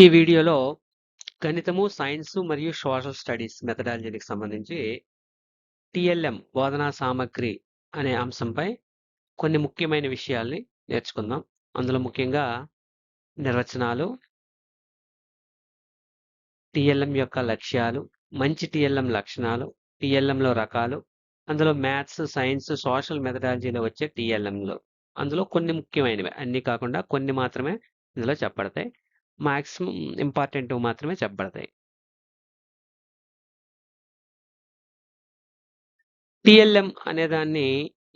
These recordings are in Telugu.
ఈ వీడియోలో గణితము, సైన్సు మరియు సోషల్ స్టడీస్ మెథడాలజీకి సంబంధించి టీఎల్ఎం బోధనా సామగ్రి అనే అంశంపై కొన్ని ముఖ్యమైన విషయాల్ని నేర్చుకుందాం. అందులో ముఖ్యంగా నిర్వచనాలు, టీఎల్ఎం యొక్క లక్ష్యాలు, మంచి టీఎల్ఎం లక్షణాలు, టీఎల్ఎంలో రకాలు, అందులో మ్యాథ్స్, సైన్స్, సోషల్ మెథడాలజీలో వచ్చే టీఎల్ఎంలో అందులో కొన్ని ముఖ్యమైనవి, అన్నీ కాకుండా కొన్ని మాత్రమే ఇందులో చెప్పబడతాయి. మాక్సిమం ఇంపార్టెంట్ మాత్రమే చెప్పబడతాయి. టిఎల్ఎం అనే దాన్ని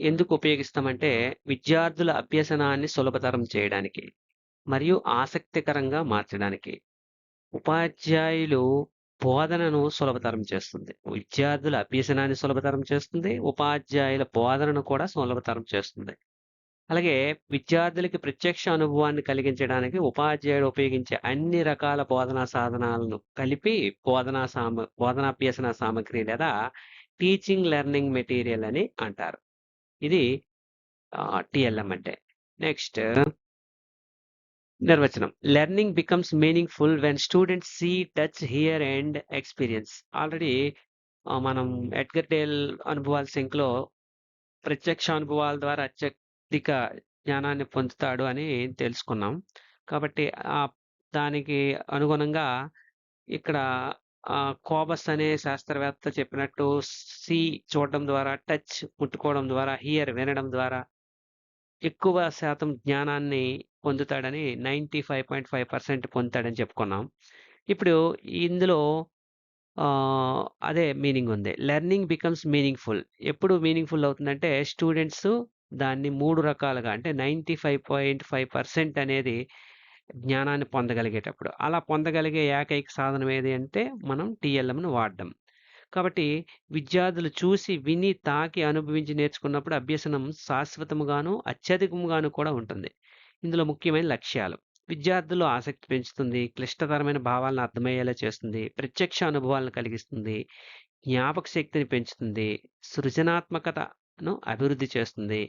ఎందుకు ఉపయోగిస్తామంటే విద్యార్థుల అభ్యసనాన్ని సులభతరం చేయడానికి మరియు ఆసక్తికరంగా మార్చడానికి. ఉపాధ్యాయులు బోధనను సులభతరం చేస్తుంది. విద్యార్థుల అభ్యసనాన్ని సులభతరం చేస్తుంది. ఉపాధ్యాయుల బోధనను కూడా సులభతరం చేస్తుంది. అలాగే విద్యార్థులకి ప్రత్యక్ష అనుభవాన్ని కలిగించడానికి ఉపాధ్యాయుడు ఉపయోగించే అన్ని రకాల బోధనా సాధనాలను కలిపి బోధనాభ్యసన సామగ్రి లేదా టీచింగ్ లెర్నింగ్ మెటీరియల్ అని అంటారు. ఇది టిఎల్ఎం అంటే. నెక్స్ట్ నిర్వచనం. Learning becomes meaningful when students see, touch, hear and experience. Already మనం ఎడ్గర్ డేల్ అనుభవాల సింక్లో ప్రత్యక్ష అనుభవాల ద్వారా అత్యధిక జ్ఞానాన్ని పొందుతాడు అని తెలుసుకున్నాం. కాబట్టి దానికి అనుగుణంగా ఇక్కడ కోబస్ అనే శాస్త్రవేత్త చెప్పినట్టు సీ చూడడం ద్వారా, టచ్ ముట్టుకోవడం ద్వారా, హియర్ వినడం ద్వారా ఎక్కువ శాతం జ్ఞానాన్ని పొందుతాడని 95.5% పొందుతాడని చెప్పుకున్నాం. ఇప్పుడు ఇందులో అదే మీనింగ్ ఉంది. Learning becomes meaningful. ఎప్పుడు మీనింగ్ఫుల్ అవుతుందంటే స్టూడెంట్స్ దాన్ని 3 రకాలుగా అంటే 95.5% అనేది జ్ఞానాన్ని పొందగలిగేటప్పుడు. అలా పొందగలిగే ఏకైక సాధనం ఏది అంటే మనం టీఎల్ఎంను వాడడం. కాబట్టి విద్యార్థులు చూసి, విని, తాకి, అనుభవించి నేర్చుకున్నప్పుడు అభ్యసనం శాశ్వతముగాను, అత్యధికముగాను కూడా ఉంటుంది. ఇందులో ముఖ్యమైన లక్ష్యాలు. విద్యార్థుల్లో ఆసక్తి పెంచుతుంది, క్లిష్టతరమైన భావాలను అర్థమయ్యేలా చేస్తుంది, ప్రత్యక్ష అనుభవాలను కలిగిస్తుంది, జ్ఞాపక శక్తిని పెంచుతుంది, సృజనాత్మకతను అభివృద్ధి చేస్తుంది.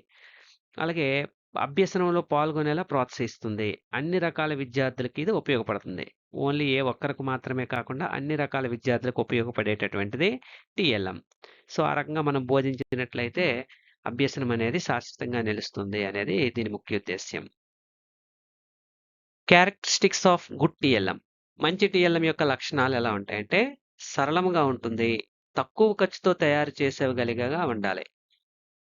అలాగే అభ్యసనంలో పాల్గొనేలా ప్రోత్సహిస్తుంది. అన్ని రకాల విద్యార్థులకి ఇది ఉపయోగపడుతుంది. ఓన్లీ ఏ ఒక్కరికి మాత్రమే కాకుండా అన్ని రకాల విద్యార్థులకు ఉపయోగపడేటటువంటిది టిఎల్ఎం. సో ఆ రకంగా మనం బోధించినట్లయితే అభ్యసనం అనేది శాశ్వతంగా నిలుస్తుంది అనేది దీని ముఖ్య ఉద్దేశ్యం. Characteristics of good TLM. మంచి టిఎల్ఎం యొక్క లక్షణాలు ఎలా ఉంటాయంటే సరళంగా ఉంటుంది, తక్కువ ఖర్చుతో తయారు చేసేవగలిగేగా ఉండాలి,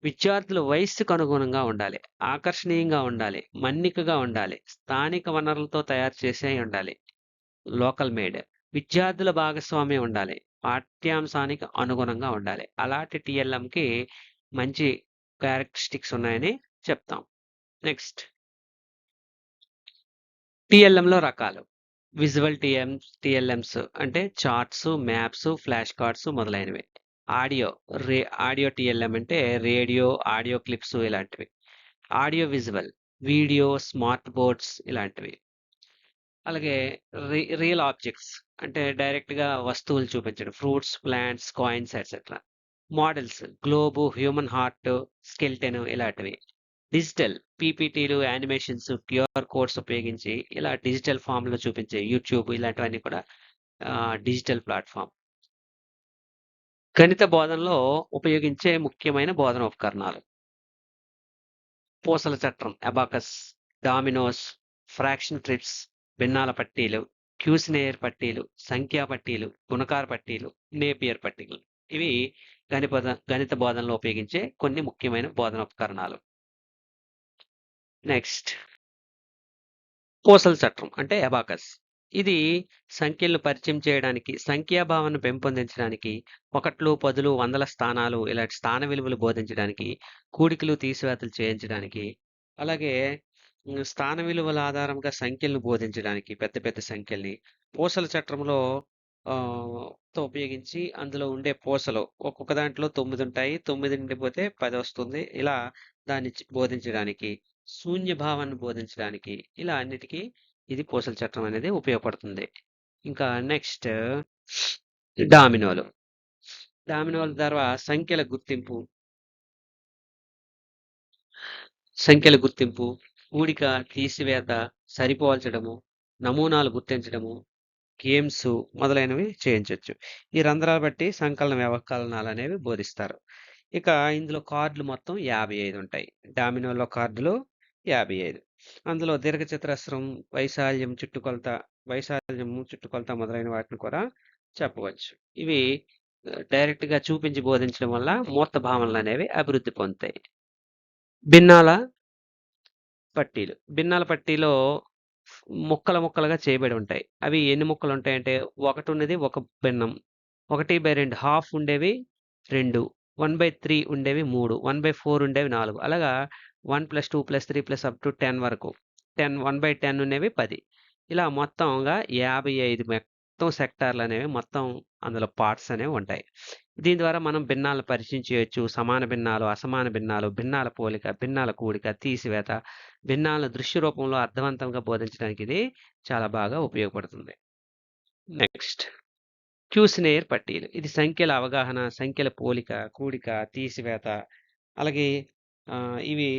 విద్యార్థుల వయస్సుకు అనుగుణంగా ఉండాలి, ఆకర్షణీయంగా ఉండాలి, మన్నికగా ఉండాలి, స్థానిక వనరులతో తయారు చేసే ఉండాలి, లోకల్ మేడ్, విద్యార్థుల భాగస్వామ్యం ఉండాలి, పాఠ్యాంశానికి అనుగుణంగా ఉండాలి. అలాంటి టిఎల్ఎంకి మంచి క్యారెక్టరిస్టిక్స్ ఉన్నాయని చెప్తాం. నెక్స్ట్ టిఎల్ఎంలో రకాలు. విజువల్ టిఎల్ఎంస్ అంటే చార్ట్స్, మ్యాప్స్, ఫ్లాష్ కార్డ్స్ మొదలైనవి. ఆడియో టిఎల్ఎం అంటే రేడియో, ఆడియో క్లిప్స్ ఇలాంటివి. Audio visual, video, smart boards ఇలాంటివి. అలాగే రియల్ ఆబ్జెక్ట్స్ అంటే డైరెక్ట్గా వస్తువులు చూపించడం, fruits, plants, coins etcetera. Models, globe, human heart, skeleton ఇలాంటివి. డిజిటల్ పీపీటీలు, యానిమేషన్స్, క్యూఆర్ కోడ్స్ ఉపయోగించి ఇలా డిజిటల్ ఫామ్లో చూపించే యూట్యూబ్ ఇలాంటివన్నీ కూడా డిజిటల్ ప్లాట్ఫామ్. గణిత బోధనలో ఉపయోగించే ముఖ్యమైన బోధన ఉపకరణాలు. పూసల చట్రం, అబాకస్, డామినోస్, ఫ్రాక్షన్ ట్రిప్స్, భిన్నాల పట్టీలు, క్యూసినేయర్ పట్టీలు, సంఖ్యా పట్టీలు, గుణకార పట్టీలు, నేపియర్ పట్టీలు. ఇవి గణిత బోధనలో ఉపయోగించే కొన్ని ముఖ్యమైన బోధన ఉపకరణాలు. నెక్స్ట్ పూసల చట్రం అంటే అబాకస్. ఇది సంఖ్యలను పరిచయం చేయడానికి, సంఖ్యాభావాన్ని పెంపొందించడానికి, ఒకట్లు, పదులు, వందల స్థానాలు ఇలాంటి స్థాన విలువలు బోధించడానికి, కూడికలు, తీసివేతలు చేయించడానికి, అలాగే స్థాన విలువల ఆధారంగా సంఖ్యలను బోధించడానికి, పెద్ద పెద్ద సంఖ్యల్ని పూసల చట్రంలో తో ఉపయోగించి అందులో ఉండే పూసలు ఒక్కొక్క దాంట్లో 9 ఉంటాయి, 9 నిండిపోతే 10 వస్తుంది. ఇలా దాన్ని బోధించడానికి, శూన్య భావాన్ని బోధించడానికి, ఇలా అన్నిటికీ ఇది పూసల చట్రం అనేది ఉపయోగపడుతుంది. ఇంకా నెక్స్ట్ డామినోలు. డామినోల ద్వారా సంఖ్యల గుర్తింపు, కూడిక, తీసివేత, సరిపోల్చడము, నమూనాలు గుర్తించడము, గేమ్స్ మొదలైనవి చేయించొచ్చు. ఈ రంధ్రాలు బట్టి సంకలన వ్యవకలనాలనేవి బోధిస్తారు. ఇక ఇందులో కార్డులు మొత్తం 55 ఉంటాయి. డామినోలో కార్డులు 55. అందులో దీర్ఘచతురస్రం, వైశాల్యము, చుట్టుకొలత మొదలైన వాటిని కూడా చెప్పవచ్చు. ఇవి డైరెక్ట్‌గా చూపించి బోధించడం వల్ల మూర్త భావనలనేవి అభివృద్ధి పొందుతాయి. భిన్నాల పట్టీలు. భిన్నాల పట్టీలో ముక్కలుగా చేయబడి ఉంటాయి. అవి ఎన్ని ముక్కలుంటాయంటే, ఒకటున్నది ఒక భిన్నం. 1/2 హాఫ్ ఉండేవి 2, 1/3 ఉండేవి 3, 1/4 ఉండేవి 4. అలాగా 1+2+3+ అప్ టు 10 వరకు. 1/10 ఉన్నవి 10. ఇలా మొత్తంగా 55 మొత్తం సెక్టార్‌లనేవి మొత్తం అందులో పార్ట్స్ అనేవి ఉంటాయి. దీని ద్వారా మనం భిన్నాలను పరిచయం చేయొచ్చు. సమాన భిన్నాలు, అసమాన భిన్నాలు, భిన్నాల పోలిక, భిన్నాల కూడిక, తీసివేత, భిన్నాలను దృశ్య రూపంలో అర్థవంతంగా బోధించడానికి ఇది చాలా బాగా ఉపయోగపడుతుంది. నెక్స్ట్ క్యూసినేర్ పట్టీలు. ఇది సంఖ్యల అవగాహన, సంఖ్యల పోలిక, కూడిక, తీసివేత, అలాగే ఇవి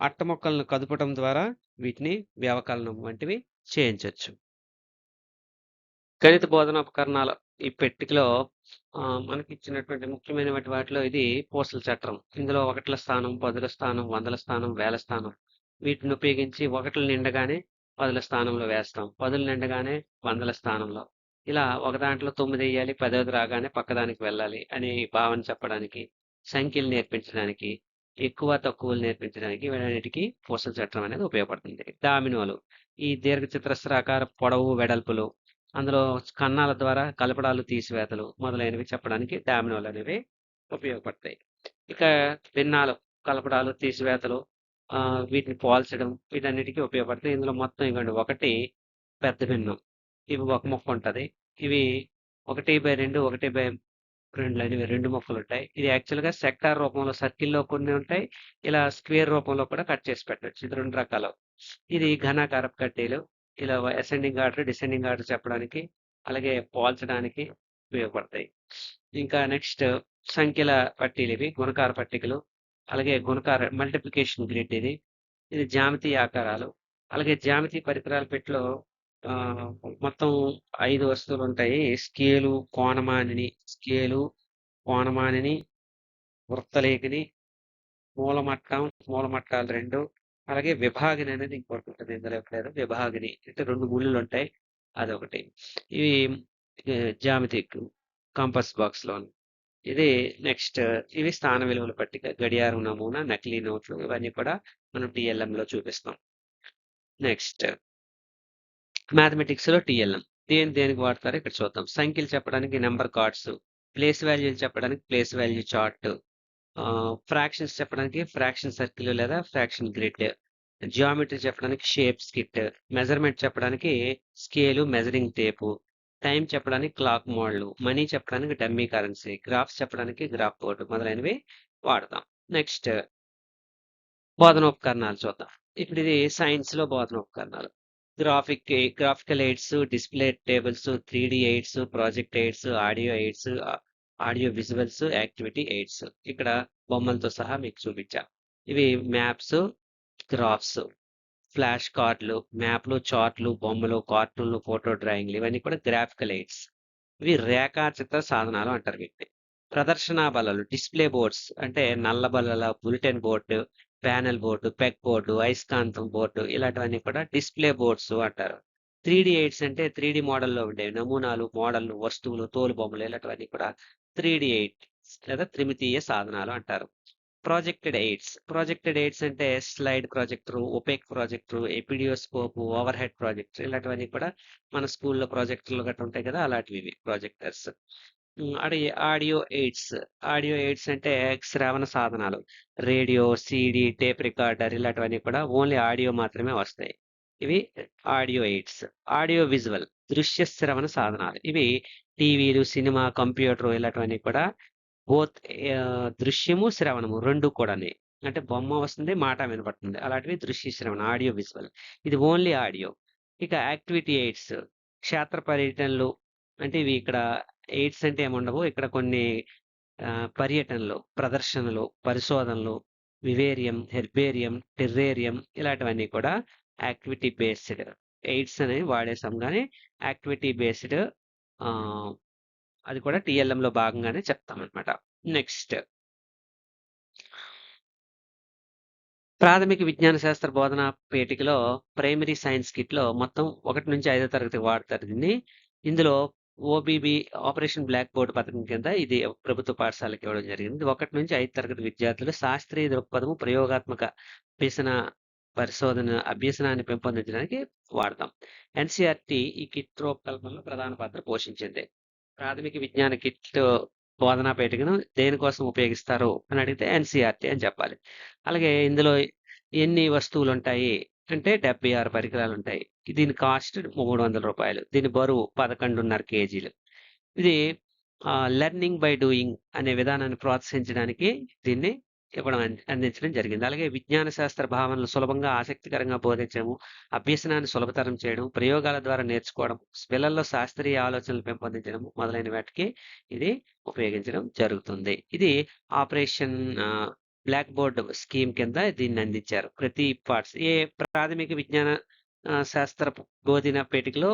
అట్టముక్కలను కదపటం ద్వారా వీటిని వ్యవకలనం వంటివి చేయించొచ్చు. గణిత బోధనోపకరణాలు ఈ పెట్టికలో మనకిచ్చినటువంటి ముఖ్యమైనటువంటి వాటిలో ఇది పూసల చట్రం. ఇందులో ఒకట్ల స్థానం, పదుల స్థానం, వందల స్థానం, వేల స్థానం వీటిని ఉపయోగించి ఒకట్లు నిండగానే పదుల స్థానంలో వేస్తాం. పదులు నిండగానే వందల స్థానంలో. ఇలా ఒక దాంట్లో 9 ఎయ్యాలి, 10ది రాగానే పక్కదానికి వెళ్ళాలి అని భావన చెప్పడానికి, సంఖ్యలు నేర్పించడానికి, ఎక్కువ తక్కువలు నేర్పించడానికి వీటన్నిటికి పూసల చట్రం అనేది ఉపయోగపడుతుంది. డామినోలు ఈ దీర్ఘచతురస్రాకార పొడవు, వెడల్పులు అందులో కన్నాల ద్వారా కలపడాలు, తీసివేతలు మొదలైనవి చెప్పడానికి డామినోలు అనేవి ఉపయోగపడతాయి. ఇక భిన్నాలు, కలపడాలు, తీసివేతలు వీటిని పోల్చడం వీటన్నిటికీ ఉపయోగపడతాయి. ఇందులో మొత్తం ఇవ్వండి ఒకటి పెద్ద భిన్నం. ఇవి ఒక ముక్క ఉంటది. ఇవి 1/2, 1/2 అనేవి 2 ముక్కలుంటాయి. ఇది యాక్చువల్‌గా సెక్టార్ రూపంలో సర్కిల్‌లో కొన్ని ఉంటాయి. ఇలా స్క్వేర్ రూపంలో కూడా కట్ చేసి పెట్టొచ్చు. ఇది 2 రకాలు. ఇది ఘనాకారపు కడ్డీలు. ఇలా అసెండింగ్ ఆర్డర్, డిసెండింగ్ ఆర్డర్ చెప్పడానికి, అలాగే పోల్చడానికి ఉపయోగపడతాయి. ఇంకా నెక్స్ట్ సంఖ్యల పట్టీలివి. గుణకార పట్టికలు, అలాగే గుణకార మల్టిప్లికేషన్ గ్రిడ్ ఇది. ఇది జ్యామితీయ ఆకారాలు. అలాగే జ్యామితీయ పరికరాల పెట్టెలో మొత్తం 5 వస్తువులుంటాయి. కోణమానిని, వృత్తలేఖిని, మూలమట్టాలు 2, అలాగే విభాగిని అనేది ఇంకోటి ఉంటుంది. ఇందులో లేదు విభాగిని అంటే 2 ముళ్ళులుంటాయి. అదొకటి. ఇవి జ్యామితిక్ కంపాస్ బాక్స్‌లోను. ఇది నెక్స్ట్ ఇవి స్థాన విలువల పట్టిక, గడియారం నమూనా, నకిలీ నోట్లు ఇవన్నీ కూడా మనం టీఎల్ఎంలో చూపిస్తాం. నెక్స్ట్ మ్యాథమెటిక్స్‌లో టీఎల్ఎం. దేనికి వాడతారో ఇక్కడ చూద్దాం. సంఖ్యలు చెప్పడానికి నంబర్ కార్డ్స్, ప్లేస్ వాల్యూలు చెప్పడానికి ప్లేస్ వాల్యూ చార్ట్, ఫ్రాక్షన్స్ చెప్పడానికి ఫ్రాక్షన్ సర్కిల్ లేదా ఫ్రాక్షన్ గ్రిడ్, జియోమెట్రీ చెప్పడానికి షేప్ స్కిట్, మెజర్మెంట్ చెప్పడానికి స్కేలు, మెజరింగ్ టేపు, టైం చెప్పడానికి క్లాక్ మోడల్, మనీ చెప్పడానికి డమ్మీ కరెన్సీ, గ్రాఫ్స్ చెప్పడానికి గ్రాఫ్ బోర్డు మొదలైనవి వాడతాం. నెక్స్ట్ బోధనోపకరణాలు చూద్దాం. ఇప్పుడు ఇది సైన్స్‌లో బోధనోపకరణాలు. Graphical aids, display tables, 3D aids, project aids, audio aids, audio visuals, activity aids. ఇక్కడ బొమ్మలతో సహా మీకు చూపించా. ఇవి మ్యాప్స్, గ్రాఫ్స్, ఫ్లాష్ కార్డులు, మ్యాప్లు, చార్ట్లు, బొమ్మలు, కార్టూన్లు, ఫోటో డ్రాయింగ్లు ఇవన్నీ కూడా గ్రాఫికల్ ఎయిడ్స్. ఇవి రేఖాచిత్ర సాధనాలు అంటారు వీటిని. ప్రదర్శనా బల్లలు, డిస్ప్లే బోర్డ్స్ అంటే నల్ల బల్లల, bulletin board, panel board, peg board, అయస్కాంతం బోర్డు ఇలాంటివన్నీ కూడా డిస్ప్లే బోర్డ్స్ అంటారు. 3D ఎయిడ్స్ అంటే 3D మోడల్లో ఉండేవి నమూనాలు, మోడళ్లు, వస్తువులు, తోలు బొమ్మలు ఇలాంటివన్నీ కూడా 3D ఎయిడ్స్ లేదా త్రిమితీయ సాధనాలు అంటారు. ప్రాజెక్టెడ్ ఎయిడ్స్ అంటే slide projector, opaque projector, epidiascope, overhead projector ఇలాంటివన్నీ కూడా మన స్కూల్లో ప్రాజెక్టర్లు గట్రా ఉంటాయి కదా అలాంటివి ప్రాజెక్టర్స్. ఆడియో ఎయిడ్స్ అంటే శ్రవణ సాధనాలు, రేడియో, సీడీ, టేప్ రికార్డర్ ఇలాంటివన్నీ కూడా ఓన్లీ ఆడియో మాత్రమే వస్తాయి. ఇవి ఆడియో ఎయిడ్స్. ఆడియో విజువల్ దృశ్య శ్రవణ సాధనాలు. ఇవి టీవీలు, సినిమా, కంప్యూటర్ ఇలాంటివన్నీ కూడా బోత్ దృశ్యము, శ్రవణము 2 కూడాని. అంటే బొమ్మ వస్తుంది, మాట వినపడుతుంది. అలాంటివి దృశ్య శ్రవణ ఆడియో విజువల్. ఇది ఓన్లీ ఆడియో. ఇక యాక్టివిటీ ఎయిడ్స్ క్షేత్ర పర్యటనలు అంటే ఇవి ఇక్కడ ఎయిడ్స్ అంటే ఏముండవు. ఇక్కడ కొన్ని పర్యటనలు, ప్రదర్శనలు, పరిశోధనలు, వివేరియం, హెర్బేరియం, టెర్రేరియం ఇలాంటివన్నీ కూడా యాక్టివిటీ బేస్డ్ ఎయిడ్స్ అనేవి వాడేసాం గానీ యాక్టివిటీ బేస్డ్ అది కూడా టీఎల్ఎంలో భాగంగానే చెప్తామన్నమాట. నెక్స్ట్ ప్రాథమిక విజ్ఞాన శాస్త్ర బోధన పేటికలో ప్రైమరీ సైన్స్ కిట్లో మొత్తం 1-5వ తరగతి వాడతారు దీన్ని. ఇందులో ఓబీబీ ఆపరేషన్ బ్లాక్ బోర్డ్ పథకం కింద ఇది ప్రభుత్వ పాఠశాలకు ఇవ్వడం జరిగింది. 1-5 తరగతి విద్యార్థులు శాస్త్రీయ దృక్పథము, ప్రయోగాత్మక అభ్యసన పరిశోధన అభ్యసనాన్ని పెంపొందించడానికి వాడతాం. ఎన్సీఆర్టీ ఈ కిట్ రూపకల్పనలో ప్రధాన పాత్ర పోషించింది. ప్రాథమిక విజ్ఞాన కిట్ బోధనా పేటికను దేనికోసం ఉపయోగిస్తారు అని అడిగితే ఎన్సీఆర్టీ అని చెప్పాలి. అలాగే ఇందులో ఎన్ని వస్తువులు ఉంటాయి అంటే 76 పరికరాలు ఉంటాయి. దీని కాస్ట్ రూ. 300. దీని బరువు 11.5 కేజీలు. ఇది లెర్నింగ్ బై డూయింగ్ అనే విధానాన్ని ప్రోత్సహించడానికి దీన్ని అందించడం జరిగింది. అలాగే విజ్ఞాన శాస్త్ర భావనలు సులభంగా ఆసక్తికరంగా బోధించడము, అభ్యసనాన్ని సులభతరం చేయడం, ప్రయోగాల ద్వారా నేర్చుకోవడం, పిల్లల్లో శాస్త్రీయ ఆలోచనలు పెంపొందించడం మొదలైన వాటికి ఇది ఉపయోగించడం జరుగుతుంది. ఇది ఆపరేషన్ బ్లాక్ బోర్డ్ స్కీమ్ కింద దీన్ని అందించారు. ప్రతి పార్ట్స్ ప్రాథమిక విజ్ఞాన శాస్త్ర బోధన పేటికలో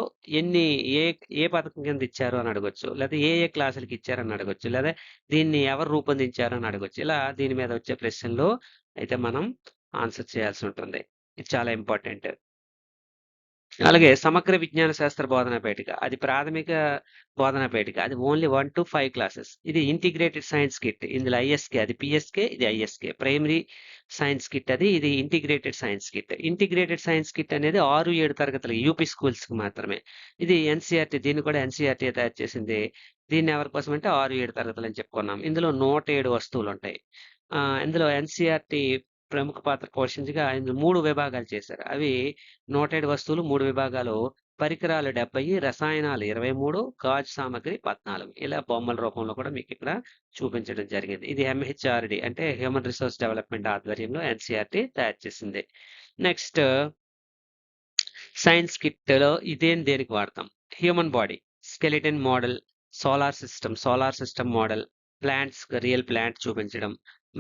ఏ పథకం కింద ఇచ్చారు అని అడగొచ్చు. లేదా ఏ క్లాసులకి ఇచ్చారని అడగొచ్చు. లేదా దీన్ని ఎవరు రూపొందించారు అని అడగొచ్చు. ఇలా దీని మీద వచ్చే ప్రశ్నలు అయితే మనం ఆన్సర్ చేయాల్సి ఉంటుంది. ఇది చాలా ఇంపార్టెంట్. అలాగే సమగ్ర విజ్ఞాన శాస్త్ర బోధనా పేటిక అది ప్రాథమిక బోధనా పేటిక. అది ఓన్లీ 1-5 క్లాసెస్. ఇది ఇంటిగ్రేటెడ్ సైన్స్ కిట్. ఇందులో ఐఎస్కే, అది పిఎస్కే, ఇది ఐఎస్కే. ప్రైమరీ సైన్స్ కిట్ ఇది integrated science kit. Integrated science kit అనేది 6-7 తరగతులు యూపీ స్కూల్స్ కి మాత్రమే. ఇది ఎన్సీఆర్టీ, దీన్ని కూడా ఎన్సీఆర్టీ తయారు చేసింది. దీన్ని ఎవరి కోసం అంటే 6-7 తరగతులు అని చెప్పుకున్నాం. ఇందులో 107 వస్తువులు ఉంటాయి. ఇందులో ఎన్సీఆర్టీ ప్రముఖ పాత్ర పోషించగా ఇందులో 3 విభాగాలు చేశారు. అవి 107 వస్తువులు 3 విభాగాలు, పరికరాలు 70, రసాయనాలు 23, గాజు సామాగ్రి 14. ఇలా బొమ్మల రూపంలో కూడా మీకు ఇక్కడ చూపించడం జరిగింది. ఇది ఎంహెచ్ఆర్డి అంటే హ్యూమన్ రిసోర్స్ డెవలప్మెంట్ ఆధ్వర్యంలో ఎన్సీఆర్టీ తయారు చేసింది. నెక్స్ట్ సైన్స్ కిట్ లో దేనికి వాడతాం? Human body, skeleton model, solar system model, plants real plant చూపించడం,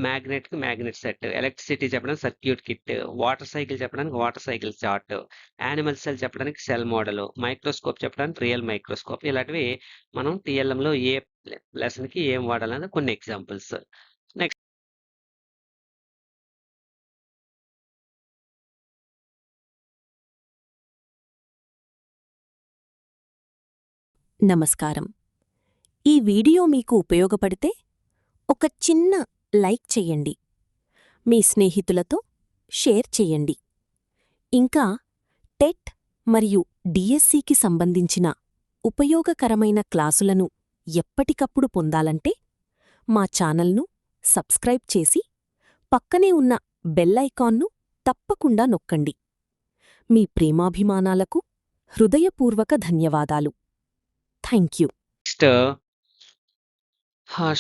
మ్యాగ్నెట్ సెట్, ఎలక్ట్రిసిటీ చెప్పడానికి సర్క్యూట్ కిట్, వాటర్ సైకిల్ చెప్పడానికి water cycle chart, animal cell చెప్పడానికి సెల్ మోడల్, మైక్రోస్కోప్ చెప్పడానికి రియల్ మైక్రోస్కోప్. ఇలాంటివి మనం టీఎల్ఎంలో ఏ లెసన్ కి ఏం వాడాలనేది కొన్ని ఎగ్జాంపుల్స్. నెక్స్ట్ నమస్కారం. ఈ వీడియో మీకు ఉపయోగపడితే ఒక చిన్న లైక్ చెయ్యండి. మీ స్నేహితులతో షేర్ చెయ్యండి. ఇంకా టెట్ మరియు డిఎస్సికి సంబంధించిన ఉపయోగకరమైన క్లాసులను ఎప్పటికప్పుడు పొందాలంటే మా ఛానల్ను సబ్స్క్రైబ్ చేసి పక్కనే ఉన్న బెల్ ఐకాన్ను తప్పకుండా నొక్కండి. మీ ప్రేమాభిమానాలకు హృదయపూర్వక ధన్యవాదాలు. Thank you. Next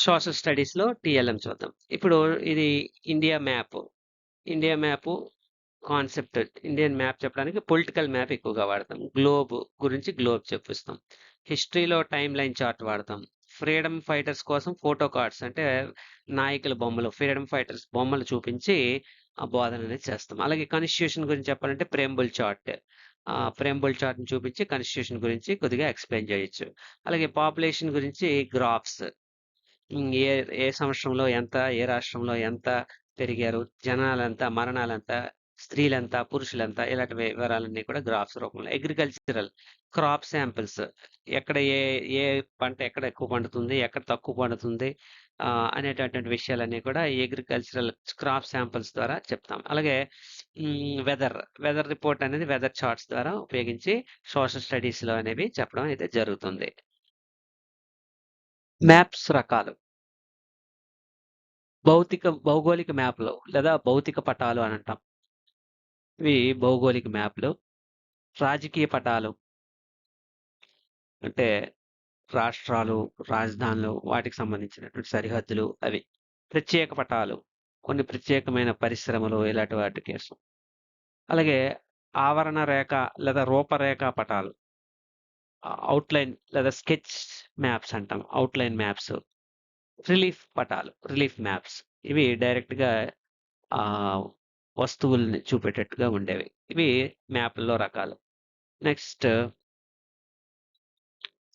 social studies లో టీఎల్ఎం చూద్దాం. ఇప్పుడు ఇది India map concept. Indian map చెప్పడానికి పొలిటికల్ మ్యాప్ ఎక్కువగా వాడతాం. గ్లోబ్ చెప్పిస్తాం. హిస్టరీలో టైమ్ లైన్ చార్ట్ వాడతాం. ఫ్రీడమ్ ఫైటర్స్ కోసం ఫోటో కార్డ్స్ అంటే నాయకుల బొమ్మలు, ఫ్రీడమ్ ఫైటర్స్ బొమ్మలు చూపించి ఆ బోధన అనేది చేస్తాం. అలాగే కాన్స్టిట్యూషన్ గురించి చెప్పాలంటే ప్రేంబుల్ చార్ట్ని చూపించి కాన్స్టిట్యూషన్ గురించి కొద్దిగా ఎక్స్ప్లెయిన్ చేయొచ్చు. అలాగే పాపులేషన్ గురించి గ్రాఫ్స్, ఏ సంవత్సరంలో ఎంత, ఏ రాష్ట్రంలో ఎంత పెరిగారు, జనాలంతా, మరణాలంతా, స్త్రీలంతా, పురుషులంతా, ఇలాంటి వివరాలన్నీ కూడా గ్రాఫ్స్ రూపంలో. అగ్రికల్చరల్ క్రాప్ శాంపిల్స్, ఎక్కడ ఏ పంట ఎక్కడ ఎక్కువ పండుతుంది, ఎక్కడ తక్కువ పండుతుంది అనేటటువంటి విషయాలన్నీ కూడా అగ్రికల్చరల్ క్రాప్ శాంపిల్స్ ద్వారా చెప్తాం. అలాగే వెదర్ రిపోర్ట్ అనేది వెదర్ చార్ట్స్ ద్వారా ఉపయోగించి సోషల్ స్టడీస్ లో అనేవి చెప్పడం అయితే జరుగుతుంది. మ్యాప్స్ రకాలు: భౌగోళిక మ్యాప్లు లేదా భౌతిక పటాలు అని అంటాం. ఇవి భౌగోళిక మ్యాప్లు. రాజకీయ పటాలు అంటే రాష్ట్రాలు, రాజధానులు, వాటికి సంబంధించినటువంటి సరిహద్దులు అవి. ప్రత్యేక పటాలు కొన్ని ప్రత్యేకమైన పరిశ్రమలు ఇలాంటి వాటి కోసం. అలాగే ఆవరణ రేఖ లేదా రూపరేఖ పటాలు, అవుట్లైన్ లేదా స్కెచ్ మ్యాప్స్ అంటాం. Outline maps. రిలీఫ్ మ్యాప్స్ ఇవి డైరెక్ట్ గా వస్తువుల్ని చూపేటట్టుగా ఉండేవి. ఇవి మ్యాప్లలో రకాలు. నెక్స్ట్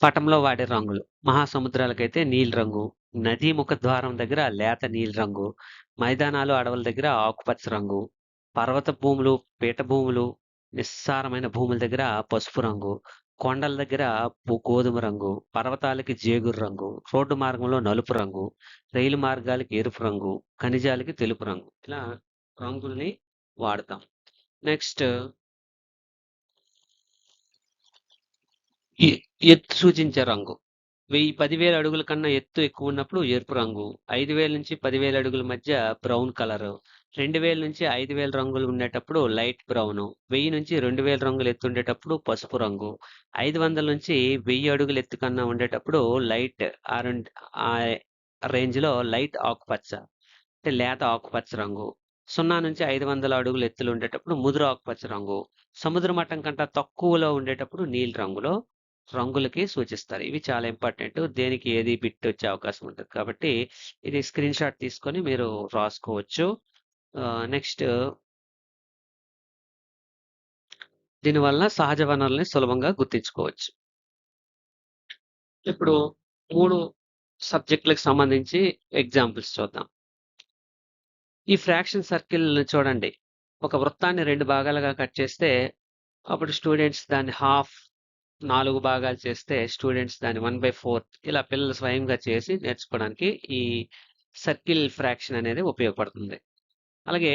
పటంలో వాడే రంగులు. మహాసముద్రాలకైతే నీలిరంగు, నదీ ముఖద్వారం దగ్గర లేత నీలిరంగు, మైదానాలు, అడవుల దగ్గర ఆకుపచ్చ రంగు, పర్వత భూములు, పీఠభూములు, నిస్సారమైన భూముల దగ్గర పసుపు రంగు, కొండల దగ్గర గోధుమ రంగు, పర్వతాలకి జేగురు రంగు, రోడ్డు మార్గంలో నలుపు రంగు, రైలు మార్గాలకి ఎరుపు రంగు, ఖనిజాలకి తెలుపు రంగు. ఇలా రంగుల్ని వాడతాం. నెక్స్ట్ ఎత్తు సూచించే రంగు. 10,000 అడుగుల కన్నా ఎత్తు ఎక్కువ ఉన్నప్పుడు ఎరుపు రంగు, 5,000 నుంచి 10,000 అడుగుల మధ్య బ్రౌన్ కలరు, 2,000 నుంచి 5,000 రంగులు ఉండేటప్పుడు లైట్ బ్రౌను, 1000 నుంచి 2,000 రంగులు ఎత్తు ఉండేటప్పుడు పసుపు రంగు, 500 నుంచి 1000 అడుగుల ఎత్తు కన్నా ఉండేటప్పుడు లైట్ ఆ రేంజ్లో లైట్ ఆకుపచ్చ అంటే లేత ఆకుపచ్చ రంగు, 0 నుంచి 500 అడుగుల ఎత్తులు ఉండేటప్పుడు ముదురు ఆకుపచ్చ రంగు, సముద్ర మట్టం కంటే తక్కువలో ఉండేటప్పుడు నీలి రంగులో రంగులకి సూచిస్తారు. ఇవి చాలా ఇంపార్టెంట్. దేనికి ఏది బిట్ వచ్చే అవకాశం ఉంటుంది. కాబట్టి ఇది స్క్రీన్ షాట్ తీసుకొని మీరు రాసుకోవచ్చు. నెక్స్ట్ దీనివల్ల సహజ వనరుల్ని సులభంగా గుర్తించుకోవచ్చు. ఇప్పుడు 3 సబ్జెక్టులకు సంబంధించి ఎగ్జాంపుల్స్ చూద్దాం. ఈ ఫ్రాక్షన్ సర్కిల్ చూడండి. ఒక వృత్తాన్ని 2 భాగాలుగా కట్ చేస్తే అప్పుడు స్టూడెంట్స్ దాన్ని హాఫ్ 4 భాగాలు చేస్తే స్టూడెంట్స్ దాన్ని 1/4 ఇలా పిల్లలు స్వయంగా చేసి నేర్చుకోవడానికి ఈ సర్కిల్ ఫ్రాక్షన్ అనేది ఉపయోగపడుతుంది. అలాగే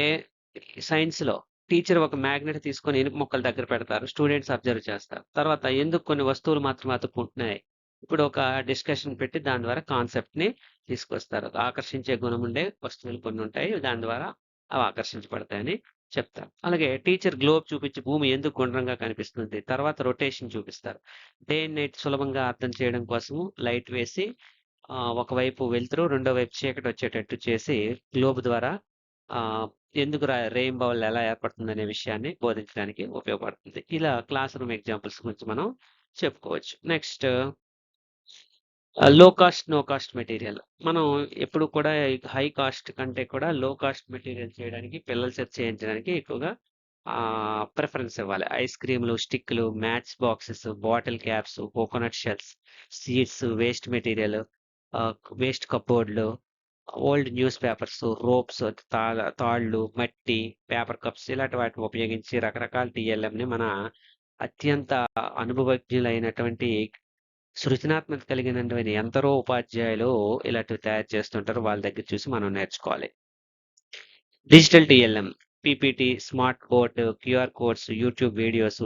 సైన్స్‌లో టీచర్ ఒక మ్యాగ్నెట్ తీసుకొని ఇనుప ముక్కలు దగ్గర పెడతారు. స్టూడెంట్స్ అబ్జర్వ్ చేస్తారు. తర్వాత ఎందుకు కొన్ని వస్తువులు మాత్రం అతుక్కుంటున్నాయి. ఇప్పుడు ఒక డిస్కషన్ పెట్టి దాని ద్వారా కాన్సెప్ట్‌ని తీసుకొస్తారు. ఆకర్షించే గుణం ఉండే వస్తువులు కొన్ని ఉంటాయి. దాని ద్వారా అవి ఆకర్షించబడతాయని చెప్తారు. అలాగే టీచర్ గ్లోబ్ చూపించి భూమి ఎందుకు గుండ్రంగా కనిపిస్తుంది. తర్వాత రొటేషన్ చూపిస్తారు. డే అండ్ నైట్ సులభంగా అర్థం చేయడం కోసము లైట్ వేసి ఒకవైపు వెలుతురు, రెండో వైపు చీకటి వచ్చేటట్టు చేసి గ్లోబ్ ద్వారా ఎందుకు రెయిన్బోలు ఎలా ఏర్పడుతుందనే విషయాన్ని బోధించడానికి ఉపయోగపడుతుంది. ఇలా క్లాస్ రూమ్ ఎగ్జాంపుల్స్ గురించి మనం చెప్పుకోవచ్చు. నెక్స్ట్ లో కాస్ట్, నో కాస్ట్ మెటీరియల్. మనం ఎప్పుడు కూడా హై కాస్ట్ కంటే కూడా లో కాస్ట్ మెటీరియల్ చేయడానికి పిల్లల చేత చేయించడానికి ఎక్కువగా ప్రిఫరెన్స్ ఇవ్వాలి. ఐస్ క్రీమ్‌లు, స్టిక్‌లు, match boxes, bottle caps, coconut shells, seeds, waste material, waste కప్‌బోర్డ్‌లు, ఓల్డ్ న్యూస్ పేపర్స్, రోప్స్, తాళ్ళు, మట్టి, పేపర్ కప్స్ ఇలాంటి వాటిని ఉపయోగించి రకరకాల టీఎల్ఎంని మన అత్యంత అనుభవజ్ఞులైనటువంటి సృజనాత్మక కలిగినటువంటి ఎందరో ఉపాధ్యాయులు ఇలాంటివి తయారు చేస్తుంటారు. వాళ్ళ దగ్గర చూసి మనం నేర్చుకోవాలి. Digital TLM, PPT, smart board, QR codes, YouTube videos,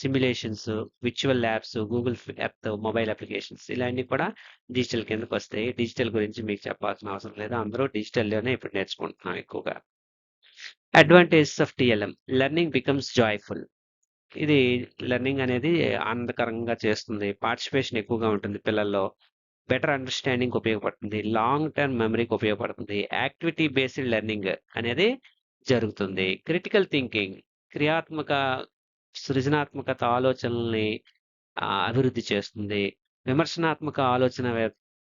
simulations, virtual labs, Google earth, mobile applications ఇలాంటివి కూడా డిజిటల్ కిందకు వస్తాయి. డిజిటల్ గురించి మీకు చెప్పాల్సిన అవసరం లేదు. అందరూ డిజిటల్లోనే ఇప్పుడు నేర్చుకుంటున్నాం ఎక్కువగా. Advantages of TLM, learning becomes joyful. ఇది లెర్నింగ్ అనేది ఆనందకరంగా చేస్తుంది. పార్టిసిపేషన్ ఎక్కువగా ఉంటుంది పిల్లల్లో. బెటర్ అండర్‌స్టాండింగ్‌కి ఉపయోగపడుతుంది. లాంగ్ టర్మ్ మెమరీకి ఉపయోగపడుతుంది. యాక్టివిటీ బేస్డ్ లెర్నింగ్ అనేది జరుగుతుంది. క్రిటికల్ థింకింగ్, క్రియాత్మక సృజనాత్మకత ఆలోచనల్ని అభివృద్ధి చేస్తుంది. విమర్శనాత్మక ఆలోచన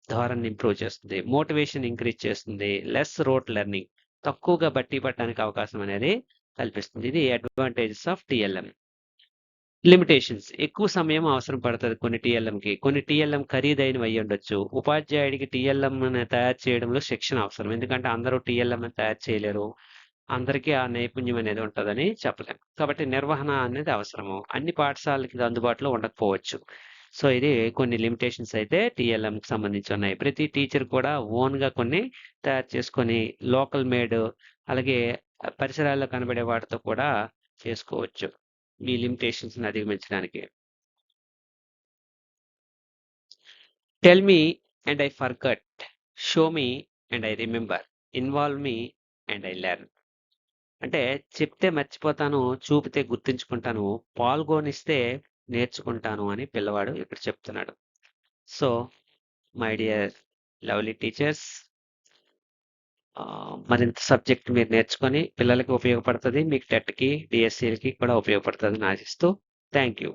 ధోరణిని ఇంప్రూవ్ చేస్తుంది. మోటివేషన్ ఇంక్రీజ్ చేస్తుంది. లెస్ రోట్ లెర్నింగ్, తక్కువగా బట్టి పట్టడానికి అవకాశం అనేది కల్పిస్తుంది. ఇది అడ్వాంటేజెస్ ఆఫ్ టీఎల్ఎం. లిమిటేషన్స్, ఎక్కువ సమయం అవసరం పడుతుంది కొన్ని టీఎల్ఎంకి. కొన్ని టీఎల్ఎం ఖరీదైనవి అయ్యుండొచ్చు. ఉపాధ్యాయుడికి టీఎల్ఎంని తయారు చేయడంలో శిక్షణ అవసరం. ఎందుకంటే అందరూ టీఎల్ఎంని తయారు చేయలేరు. అందరికీ ఆ నైపుణ్యం అనేది ఉంటుందని చెప్పలేం. కాబట్టి నిర్వహణ అనేది అవసరము. అన్ని పాఠశాలలకి ఇది అందుబాటులో ఉండకపోవచ్చు. సో ఇది కొన్ని లిమిటేషన్స్ అయితే టీఎల్ఎంకి సంబంధించి ఉన్నాయి. ప్రతి టీచర్ కూడా ఓన్గా కొన్ని తయారు చేసుకొని లోకల్ మేడ్ అలాగే పరిసరాల్లో కనబడే వాటితో కూడా చేసుకోవచ్చు మీ లిమిటేషన్స్ని అధిగమించడానికి. Tell me and I forgot, show me and I remember, involve me and I learn. అంటే చెప్తే మర్చిపోతాను, చూపితే గుర్తుంచుకుంటాను, పాల్గొనిస్తే నేర్చుకుంటాను అని పిల్లవాడు ఇక్కడ చెప్తున్నాడు. So my dear lovely teachers, మరింత సబ్జెక్ట్ మీరు నేర్చుకొని పిల్లలకి ఉపయోగపడుతుంది. మీకు టెట్‌కి, డిఎస్సీలకి కూడా ఉపయోగపడుతుందని ఆశిస్తూ థ్యాంక్ యూ.